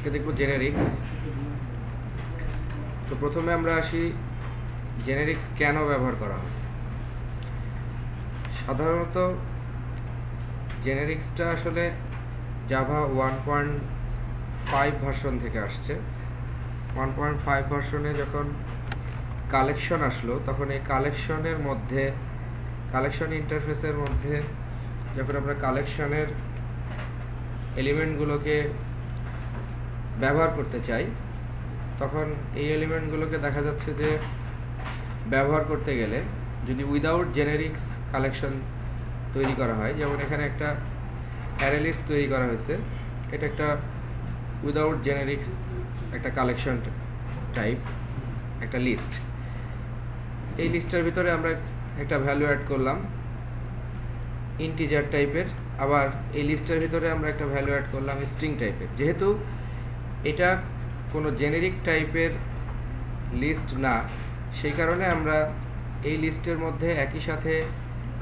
আজকে দেখব জেনেরিক্স। তো প্রথমে আমরা আসি জেনেরিক্স কেন ব্যবহার করা হয়। সাধারণত জেনেরিক্সটা আসলে জাভা 1.5 ভার্সন থেকে আসছে। 1.5 ভার্সনে যখন কালেকশন আসলো, তখন এই কালেকশনের মধ্যে, কালেকশন ইন্টারফেসের মধ্যে যখন আমরা কালেকশনের এলিমেন্টগুলোকে ব্যবহার করতে চাই, তখন এই এলিমেন্টগুলোকে দেখা যাচ্ছে যে ব্যবহার করতে গেলে যদি উইদাউট জেনেরিক্স কালেকশন তৈরি করা হয়, যেমন এখানে একটা অ্যারে লিস্ট তৈরি করা হয়েছে, এটা একটা উইদাউট জেনেরিক্স একটা কালেকশন টাইপ, একটা লিস্ট। এই লিস্টের ভিতরে আমরা একটা ভ্যালু অ্যাড করলাম ইন্টিজার টাইপের, আবার এই লিস্টের ভিতরে আমরা একটা ভ্যালু অ্যাড করলাম স্ট্রিং টাইপের। যেহেতু এটা কোনো জেনেরিক টাইপের লিস্ট না, সেই কারণে আমরা এই লিস্টের মধ্যে একই সাথে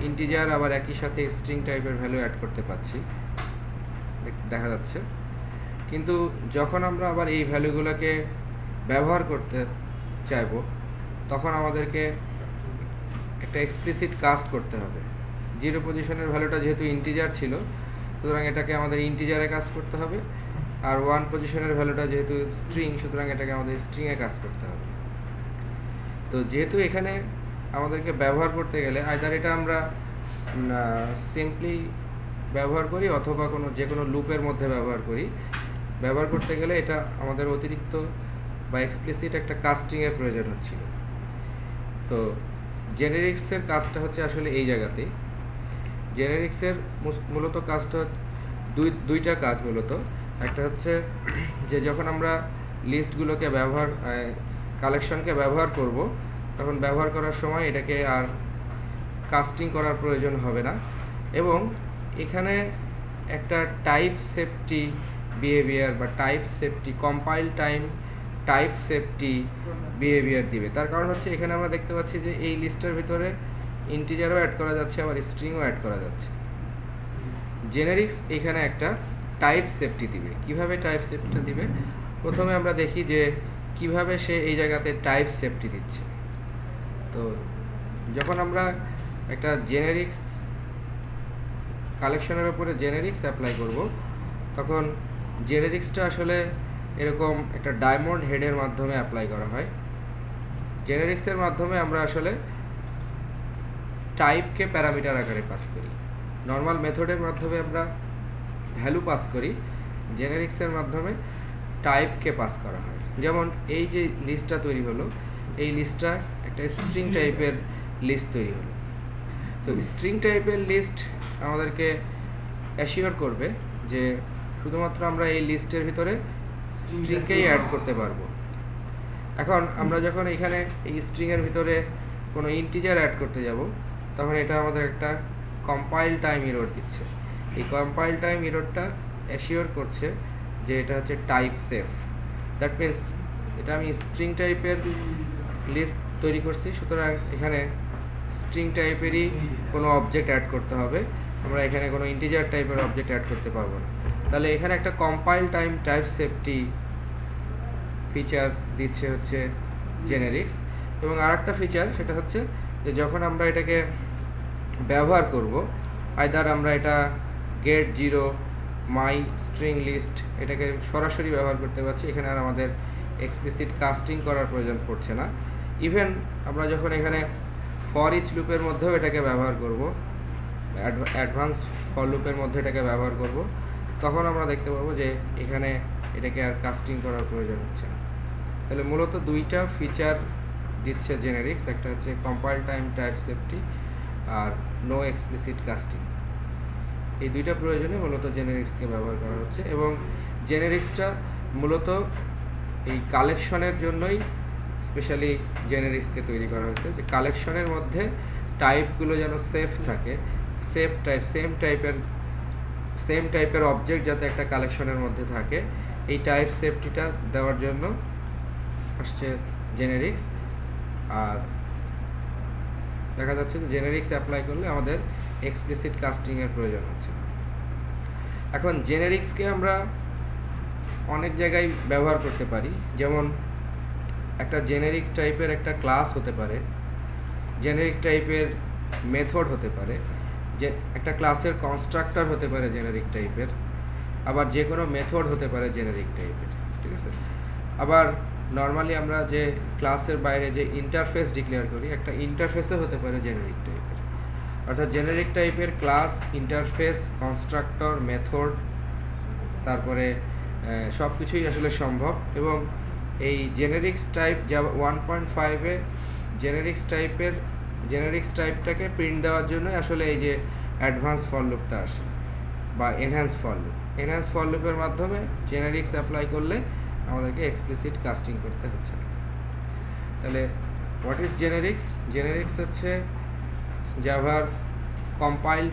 ইন্টিজার আবার একই সাথে স্ট্রিং টাইপের ভ্যালু অ্যাড করতে পারছি, দেখা যাচ্ছে। কিন্তু যখন আমরা আবার এই ভ্যালুগুলোকে ব্যবহার করতে চাইব, তখন আমাদেরকে একটা এক্সপ্লিসিট কাস্ট করতে হবে। 0 পজিশনের ভ্যালুটা যেহেতু ইন্টিজার ছিল, সুতরাং এটাকে আমাদের ইন্টিজারে কাজ করতে হবে, আর 1 পজিশনের ভ্যালুটা যেহেতু স্ট্রিং, সুতরাং এটাকে আমাদের স্ট্রিংয়ে কাজ করতে হবে। তো যেহেতু এখানে আমাদেরকে ব্যবহার করতে গেলে আইদার এটা আমরা সিম্পলি ব্যবহার করি অথবা যে কোনো লুপের মধ্যে ব্যবহার করি, ব্যবহার করতে গেলে এটা আমাদের অতিরিক্ত বা এক্সপ্লিসিট একটা কাস্টিংয়ের প্রয়োজন হচ্ছিল। তো জেনেরিক্সের কাজটা হচ্ছে আসলে এই জায়গাতেই। জেনেরিক্সের মূলত কাজটা দুইটা কাজ মূলত। একটা হচ্ছে যে যখন আমরা লিস্টগুলোকে কালেকশনকে ব্যবহার করব, তখন ব্যবহার করার সময় এটাকে আর কাস্টিং করার প্রয়োজন হবে না, এবং এখানে একটা টাইপ সেফটি বিহেভিয়ার বা type safety compile type safety behaviour দিবে। তার কারণ হচ্ছে এখানে আমরা দেখতে পাচ্ছি যে এই লিস্টের ভিতরে ইন্টিজারও অ্যাড করা যাচ্ছে, আবার স্ট্রিংও অ্যাড করা যাচ্ছে। জেনেরিক্স এখানে একটা টাইপ সেফটি দিবে। কিভাবে টাইপ সেফটিটা দিবে, প্রথমে আমরা দেখি যে কিভাবে সে এই জায়গাতে টাইপ সেফটি দিচ্ছে। তো যখন আমরা একটা জেনেরিক্স কালেকশনের উপরে জেনেরিক্স অ্যাপ্লাই করব, তখন জেনেরিক্সটা আসলে এরকম একটা ডায়মন্ড হেডের মাধ্যমে অ্যাপ্লাই করা হয়। জেনেরিক্সের মাধ্যমে আমরা আসলে টাইপকে প্যারামিটার আকারে পাস করি। নর্মাল মেথডের মাধ্যমে আমরা ভ্যালু পাস করি, জেনেরিক্সের মাধ্যমে টাইপকে পাস করা হয়। যেমন এই যে লিস্টটা তৈরি হলো, এই লিস্টটা একটা স্ট্রিং টাইপের লিস্ট তৈরি হলো। তো স্ট্রিং টাইপের লিস্ট আমাদেরকে অ্যাসিওর করবে যে শুধুমাত্র আমরা এই লিস্টের ভিতরে স্ট্রিংকেই অ্যাড করতে পারবো। এখন আমরা যখন এখানে এই স্ট্রিংয়ের ভিতরে কোনো ইন্টিজার অ্যাড করতে যাব, তখন এটা আমাদের একটা কম্পাইল টাইম এরর দিচ্ছে। এই কম্পাইল টাইম এররটা অ্যাসিওর করছে যে এটা হচ্ছে টাইপ সেফ। দ্যাট মিনস এটা আমি স্ট্রিং টাইপের লিস্ট তৈরি করছি, সুতরাং এখানে স্ট্রিং টাইপেরই কোনো অবজেক্ট অ্যাড করতে হবে, আমরা এখানে কোনো ইন্টিজার টাইপের অবজেক্ট অ্যাড করতে পারবো না। তাহলে এখানে একটা কম্পাইল টাইপ সেফটি ফিচার দিচ্ছে হচ্ছে জেনেরিক্স। এবং আরেকটা ফিচার, সেটা হচ্ছে যে যখন আমরা এটাকে ব্যবহার করব, আইদার আমরা এটা গেট 0 মাই স্ট্রিং লিস্ট এটাকে সরাসরি ব্যবহার করতে পারছি, এখানে আর আমাদের এক্সপ্লিসিট কাস্টিং করার প্রয়োজন পড়ছে না। ইভেন আমরা যখন এখানে ফর ইচ লুপের মধ্যেও এটাকে ব্যবহার করব, অ্যাডভান্স ফর লুপের মধ্যে এটাকে ব্যবহার করব, তখন আমরা দেখতে পাবো যে এখানে এটাকে আর কাস্টিং করার প্রয়োজন হচ্ছে না। তাহলে মূলত দুইটা ফিচার দিচ্ছে জেনেরিক্স, একটা হচ্ছে কম্পাইল টাইপ সেফটি আর নো এক্সপ্লিসিট কাস্টিং। এই দুইটা প্রয়োজনে মূলত জেনেরিক্সকে ব্যবহার করা হচ্ছে, এবং জেনেরিক্সটা মূলত এই কালেকশনের জন্যই স্পেশালি জেনেরিক্সকে তৈরি করা হয়েছে, যে কালেকশনের মধ্যে টাইপগুলো যেন সেফ থাকে, সেম টাইপের অবজেক্ট যাতে একটা কালেকশনের মধ্যে থাকে, এই টাইপ সেফটিটা দেওয়ার জন্য আসছে জেনেরিক্স। আর দেখা যাচ্ছে যে জেনেরিক্স অ্যাপ্লাই করলে আমাদের এক্সপ্লিসিট কাস্টিংয়ের প্রয়োজন হচ্ছে। এখন জেনেরিক্সকে আমরা অনেক জায়গায় ব্যবহার করতে পারি, যেমন একটা জেনেরিক টাইপের একটা ক্লাস হতে পারে, জেনেরিক টাইপের মেথড হতে পারে, যে একটা ক্লাসের কনস্ট্রাক্টর হতে পারে জেনেরিক টাইপের, আবার যে কোনো মেথড হতে পারে জেনেরিক টাইপের, ঠিক আছে। আবার নর্মালি আমরা যে ক্লাসের বাইরে যে ইন্টারফেস ডিক্লেয়ার করি, একটা ইন্টারফেসও হতে পারে জেনেরিক টাইপের। অর্থাৎ জেনেরিক টাইপের ক্লাস, ইন্টারফেস, কনস্ট্রাক্টর, মেথড, তারপরে সব কিছুই আসলে সম্ভব। এবং এই জেনেরিক্স টাইপ জাভা 1.5-এ জেনেরিক্স টাইপটাকে প্রিন্ট দেওয়ার জন্য আসলে এই যে অ্যাডভান্স ফর লুপটা আসে, বা এনহ্যান্স ফর লুপের মাধ্যমে জেনেরিক্স অ্যাপ্লাই করলে আমাদেরকে এক্সপ্লিসিট কাস্টিং করতে হচ্ছে না। তাহলে হোয়াট ইজ জেনেরিক্স? জেনেরিক্স হচ্ছে জাভার কম্পাইল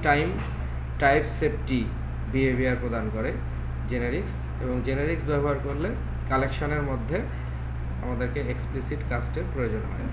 টাইপ সেফটি বিহেভিয়ার প্রদান করে জেনেরিক্স, এবং জেনেরিক্স ব্যবহার করলে কালেকশনের মধ্যে আমাদেরকে এক্সপ্লিসিট কাস্টের প্রয়োজন হয়।